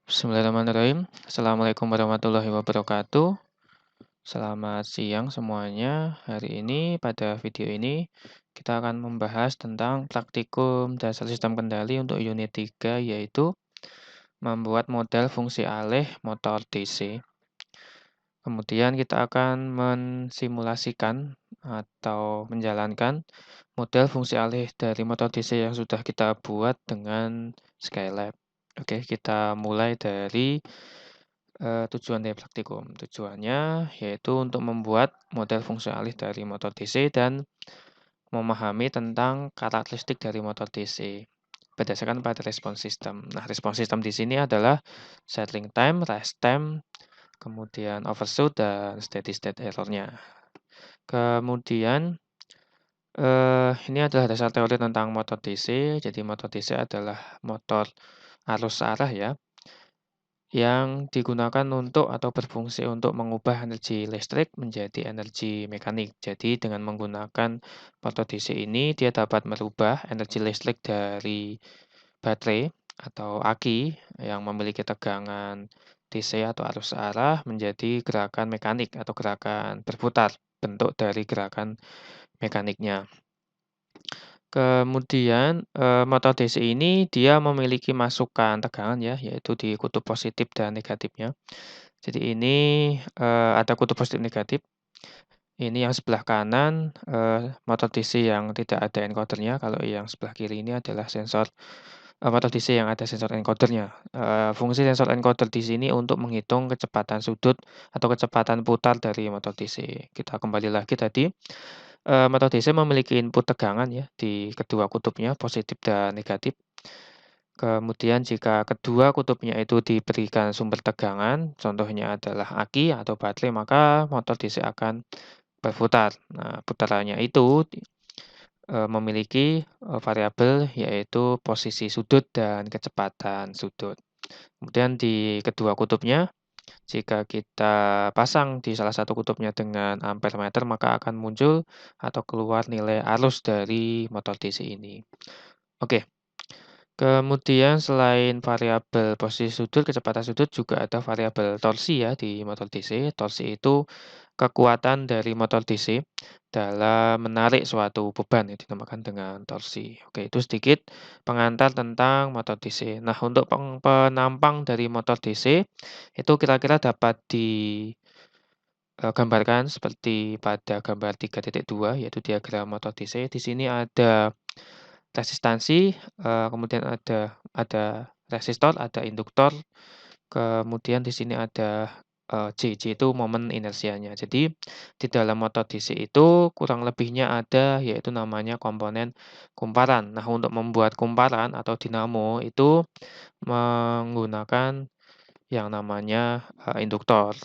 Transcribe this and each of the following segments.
Bismillahirrahmanirrahim. Assalamualaikum warahmatullahi wabarakatuh. Selamat siang semuanya. Hari ini pada video ini kita akan membahas tentang praktikum dasar sistem kendali untuk unit 3 yaitu membuat model fungsi alih motor DC. Kemudian kita akan mensimulasikan atau menjalankan model fungsi alih dari motor DC yang sudah kita buat dengan Skylab. Oke, kita mulai dari tujuan dari praktikum. Tujuannya yaitu untuk membuat model fungsi alih dari motor DC dan memahami tentang karakteristik dari motor DC berdasarkan pada respons sistem. Nah, respons sistem di sini adalah settling time, rest time, kemudian overshoot, dan steady state error-nya. Kemudian, ini adalah dasar teori tentang motor DC. Jadi motor DC adalah motor arus arah ya, yang digunakan untuk atau berfungsi untuk mengubah energi listrik menjadi energi mekanik. Jadi dengan menggunakan motor DC ini, dia dapat merubah energi listrik dari baterai atau aki yang memiliki tegangan DC atau arus arah menjadi gerakan mekanik atau gerakan berputar, bentuk dari gerakan mekaniknya. Kemudian, motor DC ini dia memiliki masukan tegangan ya, yaitu di kutub positif dan negatifnya. Jadi ini, ada kutub positif negatif. Ini yang sebelah kanan, motor DC yang tidak ada encodernya, kalau yang sebelah kiri ini adalah sensor motor DC yang ada sensor encodernya. Fungsi sensor encoder di sini untuk menghitung kecepatan sudut atau kecepatan putar dari motor DC. Kita kembali lagi tadi, motor DC memiliki input tegangan ya di kedua kutubnya, positif dan negatif. Kemudian jika kedua kutubnya itu diberikan sumber tegangan, contohnya adalah aki atau baterai, maka motor DC akan berputar. Nah, putarannya itu memiliki variabel yaitu posisi sudut dan kecepatan sudut. Kemudian di kedua kutubnya, jika kita pasang di salah satu kutubnya dengan ampere meter, maka akan muncul atau keluar nilai arus dari motor DC ini. Oke, kemudian selain variabel posisi sudut, kecepatan sudut, juga ada variabel torsi ya di motor DC. Torsi itu kekuatan dari motor DC dalam menarik suatu beban yang dinamakan dengan torsi. Oke, itu sedikit pengantar tentang motor DC. Nah, untuk penampang dari motor DC itu kira-kira dapat digambarkan seperti pada gambar 3.2 yaitu diagram motor DC. Di sini ada resistansi, kemudian ada resistor, ada induktor, kemudian di sini ada, J itu momen inersianya. Jadi di dalam motor DC itu kurang lebihnya ada yaitu namanya komponen kumparan. Nah, untuk membuat kumparan atau dinamo itu menggunakan yang namanya, induktor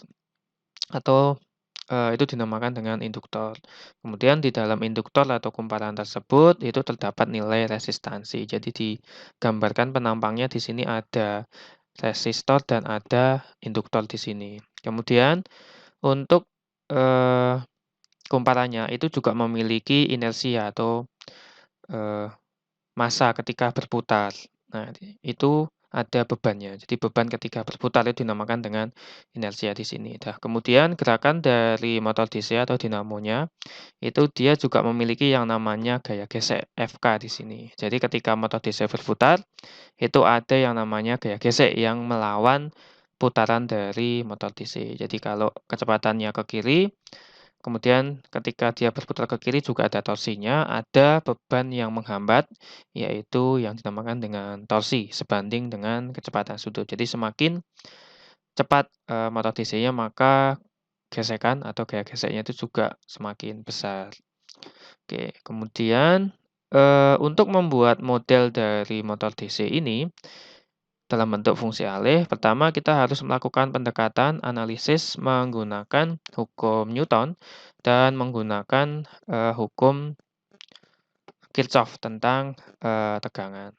atau itu dinamakan dengan induktor. Kemudian di dalam induktor atau kumparan tersebut itu terdapat nilai resistansi. Jadi digambarkan penampangnya di sini ada resistor dan ada induktor di sini. Kemudian untuk, eee, kumparannya itu juga memiliki inersia atau, eee massa ketika berputar. Nah, itu ada bebannya. Jadi beban ketika berputar itu dinamakan dengan inersia di sini. Nah, kemudian gerakan dari motor DC atau dinamonya, itu dia juga memiliki yang namanya gaya gesek FK di sini. Jadi ketika motor DC berputar, itu ada yang namanya gaya gesek yang melawan putaran dari motor DC. Jadi kalau kecepatannya ke kiri, kemudian ketika dia berputar ke kiri juga ada torsinya, ada beban yang menghambat, yaitu yang dinamakan dengan torsi sebanding dengan kecepatan sudut. Jadi semakin cepat, motor DC-nya maka gesekan atau gaya geseknya itu juga semakin besar. Oke, kemudian, untuk membuat model dari motor DC ini dalam bentuk fungsi alih, pertama kita harus melakukan pendekatan analisis menggunakan hukum Newton dan menggunakan, hukum Kirchhoff tentang, tegangan.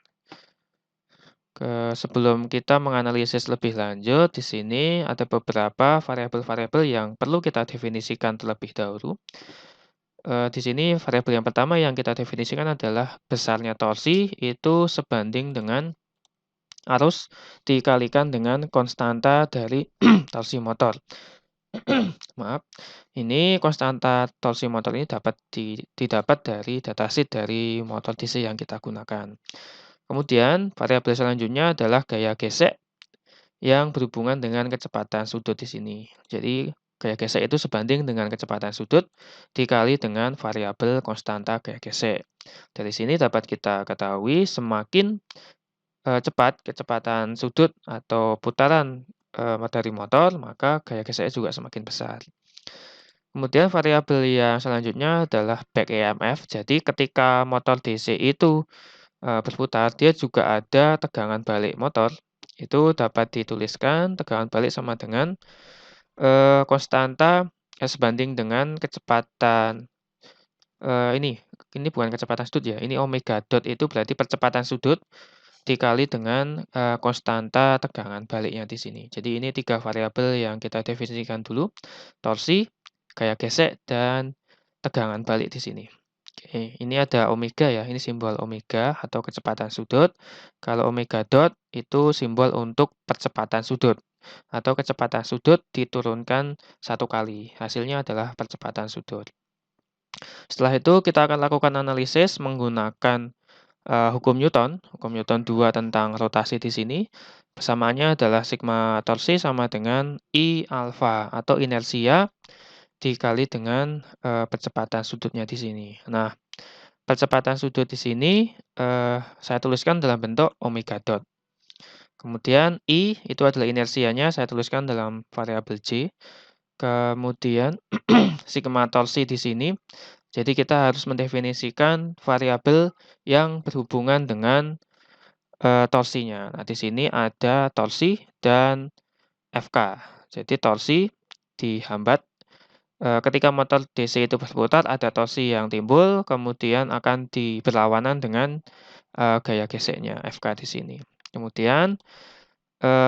Sebelum kita menganalisis lebih lanjut, di sini ada beberapa variabel-variabel yang perlu kita definisikan terlebih dahulu. Di sini variabel yang pertama yang kita definisikan adalah besarnya torsi itu sebanding dengan arus dikalikan dengan konstanta dari torsi motor. Maaf, ini konstanta torsi motor ini dapat didapat dari datasheet dari motor DC yang kita gunakan. Kemudian variabel selanjutnya adalah gaya gesek yang berhubungan dengan kecepatan sudut di sini. Jadi gaya gesek itu sebanding dengan kecepatan sudut dikali dengan variabel konstanta gaya gesek. Dari sini dapat kita ketahui semakin cepat kecepatan sudut atau putaran dari motor, maka gaya geseknya juga semakin besar. Kemudian variabel yang selanjutnya adalah back EMF. Jadi ketika motor DC itu berputar, dia juga ada tegangan balik motor. Itu dapat dituliskan tegangan balik sama dengan konstanta sebanding dengan kecepatan ini bukan kecepatan sudut ya, ini omega dot itu berarti percepatan sudut dikali dengan konstanta tegangan baliknya di sini. Jadi ini 3 variabel yang kita definisikan dulu, torsi, gaya gesek, dan tegangan balik di sini. Oke, ini ada omega ya, ini simbol omega atau kecepatan sudut. Kalau omega dot itu simbol untuk percepatan sudut atau kecepatan sudut diturunkan 1 kali. Hasilnya adalah percepatan sudut. Setelah itu kita akan lakukan analisis menggunakan hukum Newton 2 tentang rotasi di sini. Persamaannya adalah sigma torsi sama dengan I alfa atau inersia dikali dengan percepatan sudutnya di sini. Nah, percepatan sudut di sini saya tuliskan dalam bentuk omega dot. Kemudian I itu adalah inersianya, saya tuliskan dalam variabel J. Kemudian sigma torsi di sini. Jadi kita harus mendefinisikan variabel yang berhubungan dengan torsinya. Nah, di sini ada torsi dan FK. Jadi torsi dihambat ketika motor DC itu berputar, ada torsi yang timbul, kemudian akan berlawanan dengan gaya geseknya FK di sini. Kemudian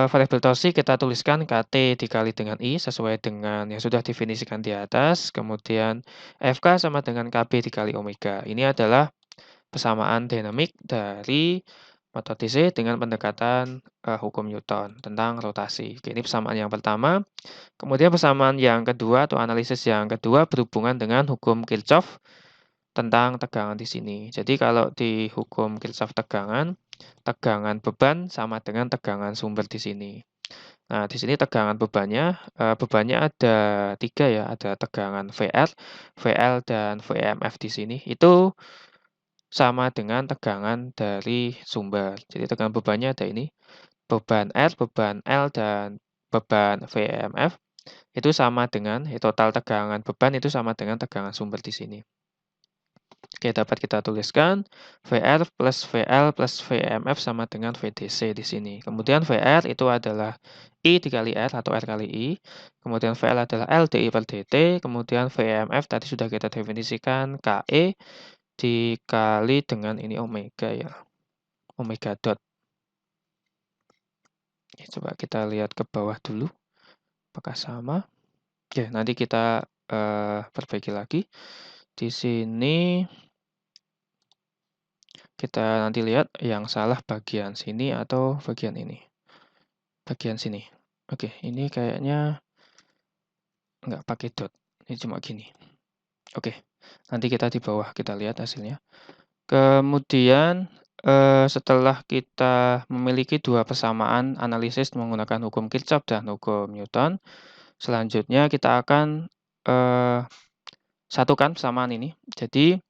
variabel torsi kita tuliskan KT dikali dengan I sesuai dengan yang sudah definisikan di atas. Kemudian FK sama dengan KB dikali omega. Ini adalah persamaan dinamik dari motor DC dengan pendekatan hukum Newton tentang rotasi. Oke, ini persamaan yang pertama. Kemudian persamaan yang kedua atau analisis yang kedua berhubungan dengan hukum Kirchhoff tentang tegangan di sini. Jadi kalau di hukum Kirchhoff tegangan beban sama dengan tegangan sumber di sini. Nah, di sini tegangan bebannya ada 3 ya, ada tegangan VR, VL, dan VMF di sini. Itu sama dengan tegangan dari sumber. Jadi tegangan bebannya ada ini, beban R, beban L, dan beban VMF itu sama dengan total tegangan beban itu sama dengan tegangan sumber di sini. Oke, dapat kita tuliskan VR plus VL plus VMF sama dengan VDC di sini. Kemudian VR itu adalah I dikali R atau R kali I. Kemudian VL adalah LDI per DT. Kemudian VMF tadi sudah kita definisikan KE dikali dengan ini omega ya. Omega dot. Oke, coba kita lihat ke bawah dulu. Apakah sama? Oke, nanti kita perbaiki lagi. Di sini kita nanti lihat yang salah bagian sini atau bagian ini. Bagian sini. Oke, ini kayaknya nggak pakai dot. Ini cuma gini. Oke, nanti kita di bawah kita lihat hasilnya. Kemudian setelah kita memiliki 2 persamaan analisis menggunakan hukum Kirchhoff dan hukum Newton, selanjutnya kita akan satukan persamaan ini. Jadi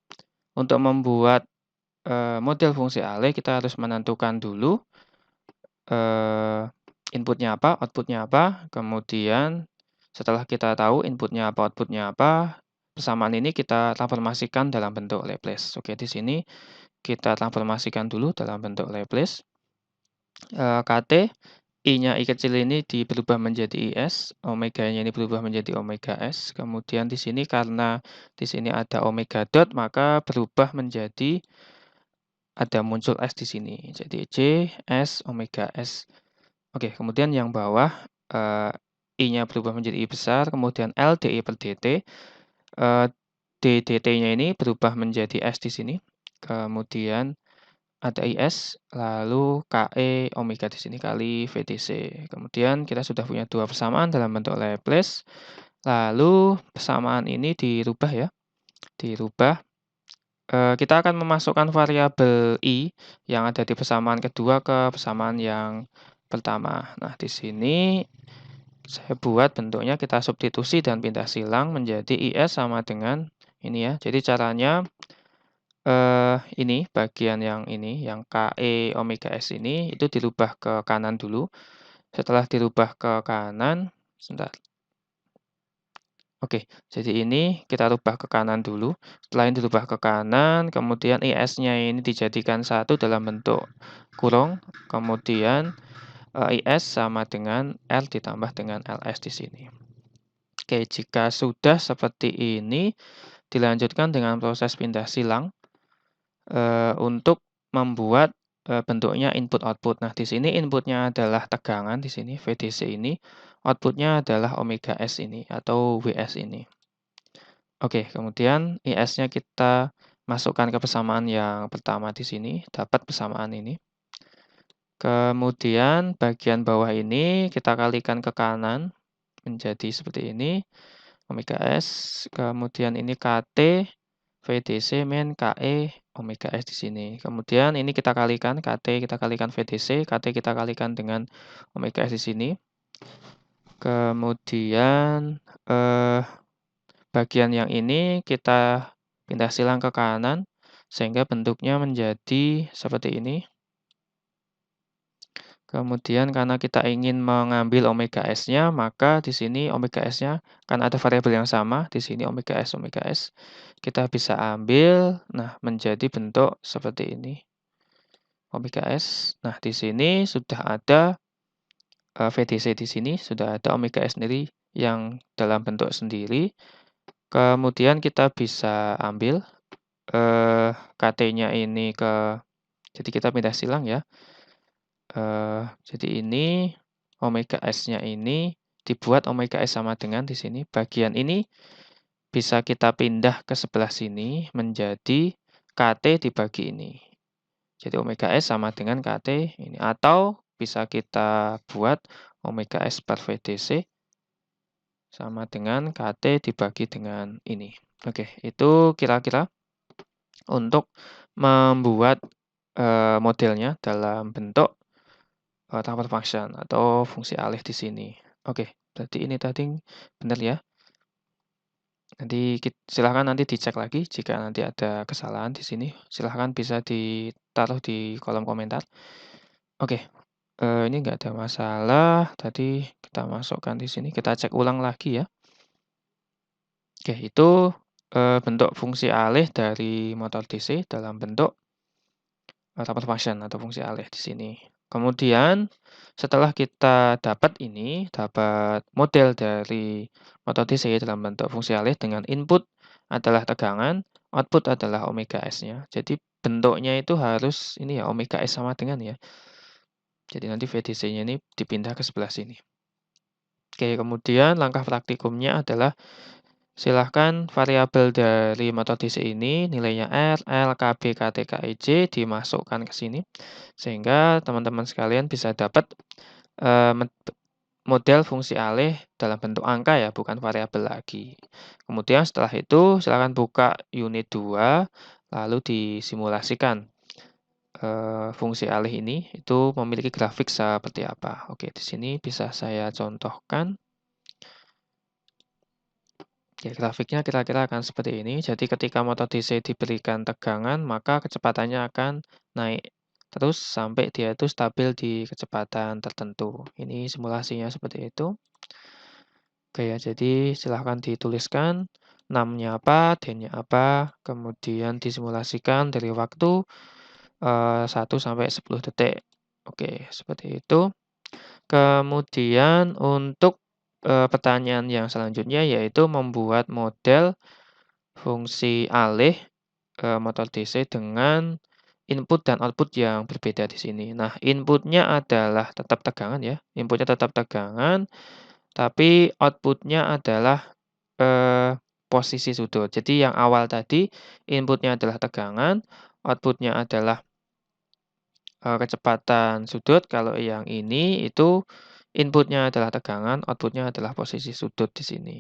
untuk membuat model fungsi Ale kita harus menentukan dulu inputnya apa, outputnya apa, kemudian setelah kita tahu inputnya apa, outputnya apa, persamaan ini kita transformasikan dalam bentuk Laplace. Oke, di sini kita transformasikan dulu dalam bentuk Laplace. KT, I-nya I kecil ini berubah menjadi IS, omega-nya ini berubah menjadi omega S. Kemudian di sini karena di sini ada omega dot, maka berubah menjadi ada muncul S di sini. Jadi J, S, omega S. Oke, kemudian yang bawah I-nya berubah menjadi I besar, kemudian L dI per dt. D dt-nya ini berubah menjadi S di sini. Kemudian ada IS, lalu KE omega di sini kali VDC. Kemudian kita sudah punya dua persamaan dalam bentuk Laplace. Lalu persamaan ini dirubah ya, dirubah. Kita akan memasukkan variabel I yang ada di persamaan kedua ke persamaan yang pertama. Nah, di sini saya buat bentuknya kita substitusi dan pindah silang menjadi IS sama dengan ini ya. Jadi caranya ini bagian yang ini, yang KE omega S ini itu dirubah ke kanan dulu. Setelah dirubah ke kanan, sebentar. Oke, jadi ini kita rubah ke kanan dulu. Setelah ini dirubah ke kanan, kemudian IS-nya ini dijadikan satu dalam bentuk kurung. Kemudian IS sama dengan L ditambah dengan LS di sini. Oke, jika sudah seperti ini, dilanjutkan dengan proses pindah silang untuk membuat bentuknya input-output. Nah, di sini inputnya adalah tegangan di sini VDC ini, outputnya adalah omega S ini atau WS ini. Oke, kemudian IS-nya kita masukkan ke persamaan yang pertama di sini, dapat persamaan ini. Kemudian bagian bawah ini kita kalikan ke kanan menjadi seperti ini, omega S, kemudian ini KT, VDC min KE, omega S di sini. Kemudian ini kita kalikan, KT kita kalikan VDC, KT kita kalikan dengan omega S di sini. Kemudian bagian yang ini kita pindah silang ke kanan, sehingga bentuknya menjadi seperti ini. Kemudian karena kita ingin mengambil omega S-nya, maka di sini omega S-nya kan ada variabel yang sama, di sini omega S. Kita bisa ambil, nah menjadi bentuk seperti ini. Omega S. Nah, di sini sudah ada VDC di sini, sudah ada omega S sendiri yang dalam bentuk sendiri. Kemudian kita bisa ambil KT-nya ini jadi kita pindah silang ya. Jadi ini omega S-nya ini dibuat omega S sama dengan di sini. Bagian ini bisa kita pindah ke sebelah sini menjadi KT dibagi ini. Jadi omega S sama dengan KT ini. Atau bisa kita buat omega S per VDC sama dengan KT dibagi dengan ini. Oke, itu kira-kira untuk membuat modelnya dalam bentuk transfer function atau fungsi alih di sini. Oke, berarti ini tadi benar ya. Nanti silahkan nanti dicek lagi jika nanti ada kesalahan di sini. Silahkan bisa ditaruh di kolom komentar. Oke, ini nggak ada masalah. Tadi kita masukkan di sini. Kita cek ulang lagi ya. Oke, itu bentuk fungsi alih dari motor DC dalam bentuk transfer function atau fungsi alih di sini. Kemudian setelah kita dapat model dari motor DC dalam bentuk fungsi alih dengan input adalah tegangan, output adalah omega S-nya. Jadi bentuknya itu harus ini ya, omega S sama dengan ya. Jadi nanti VDC-nya ini dipindah ke sebelah sini. Oke, kemudian langkah praktikumnya adalah silahkan variabel dari motor DC ini nilainya R, L, KB, KT, KIJ dimasukkan ke sini. Sehingga teman-teman sekalian bisa dapat model fungsi alih dalam bentuk angka ya, bukan variabel lagi. Kemudian setelah itu silakan buka unit 2, lalu disimulasikan fungsi alih ini itu memiliki grafik seperti apa. Oke, di sini bisa saya contohkan. Oke, grafiknya kira-kira akan seperti ini. Jadi ketika motor DC diberikan tegangan, maka kecepatannya akan naik terus sampai dia itu stabil di kecepatan tertentu. Ini simulasinya seperti itu. Oke ya, jadi silahkan dituliskan namanya apa, D-nya apa, kemudian disimulasikan dari waktu 1 sampai 10 detik. Oke, seperti itu. Kemudian untuk pertanyaan yang selanjutnya yaitu membuat model fungsi alih motor DC dengan input dan output yang berbeda di sini. Nah, inputnya adalah tetap tegangan ya, inputnya tetap tegangan, tapi outputnya adalah posisi sudut. Jadi yang awal tadi inputnya adalah tegangan, outputnya adalah kecepatan sudut kalau yang ini itu inputnya adalah tegangan, outputnya adalah posisi sudut di sini.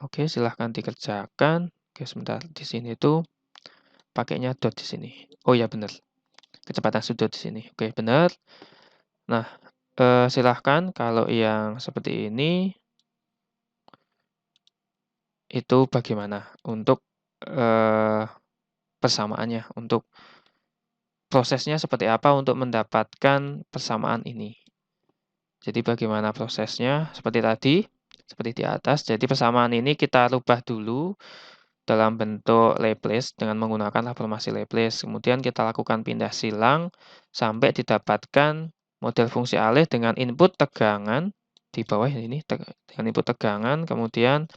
Oke, silahkan dikerjakan. Oke, sebentar. Di sini tuh pakainya dot di sini. Oh ya benar, kecepatan sudut di sini. Oke, benar. Nah, silahkan kalau yang seperti ini, itu bagaimana untuk, eee, persamaannya, untuk prosesnya seperti apa untuk mendapatkan persamaan ini. Jadi bagaimana prosesnya? Seperti tadi, seperti di atas. Jadi persamaan ini kita rubah dulu dalam bentuk Laplace dengan menggunakan formasi Laplace. Kemudian kita lakukan pindah silang sampai didapatkan model fungsi alih dengan input tegangan di bawah ini dengan input tegangan, kemudian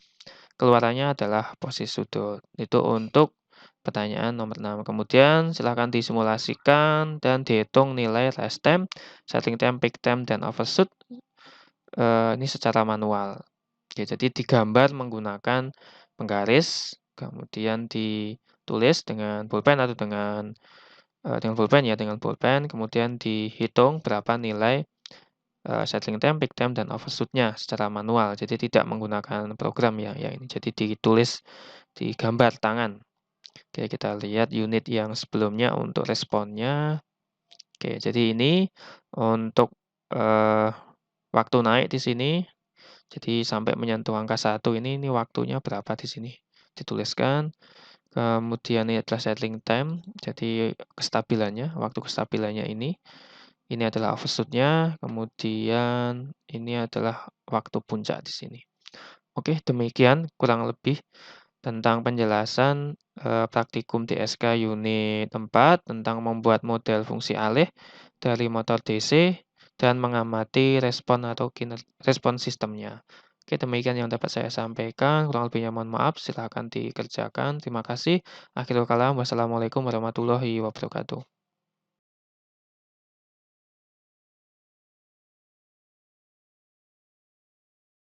keluarannya adalah posisi sudut. Itu untuk pertanyaan nomor 6. Kemudian silahkan disimulasikan dan dihitung nilai rest time, setting time, peak time, dan overshoot ini secara manual. Oke, jadi digambar menggunakan penggaris, kemudian ditulis dengan pulpen atau dengan pulpen ya, dengan pulpen, kemudian dihitung berapa nilai settling time, peak time, dan overshoot-nya secara manual. Jadi tidak menggunakan program ya, yang ini. Jadi ditulis, digambar tangan. Oke, kita lihat unit yang sebelumnya untuk responnya. Oke, jadi ini untuk waktu naik di sini. Jadi sampai menyentuh angka 1 ini waktunya berapa di sini. Dituliskan. Kemudian ini adalah settling time, jadi kestabilannya, waktu kestabilannya ini. Ini adalah overshoot-nya, kemudian ini adalah waktu puncak di sini. Oke, demikian kurang lebih tentang penjelasan, praktikum TSK unit 4 tentang membuat model fungsi alih dari motor DC dan mengamati respon atau respon sistemnya. Oke, demikian yang dapat saya sampaikan, kurang lebihnya mohon maaf, silakan dikerjakan. Terima kasih. Akhirul kalam, wassalamualaikum warahmatullahi wabarakatuh.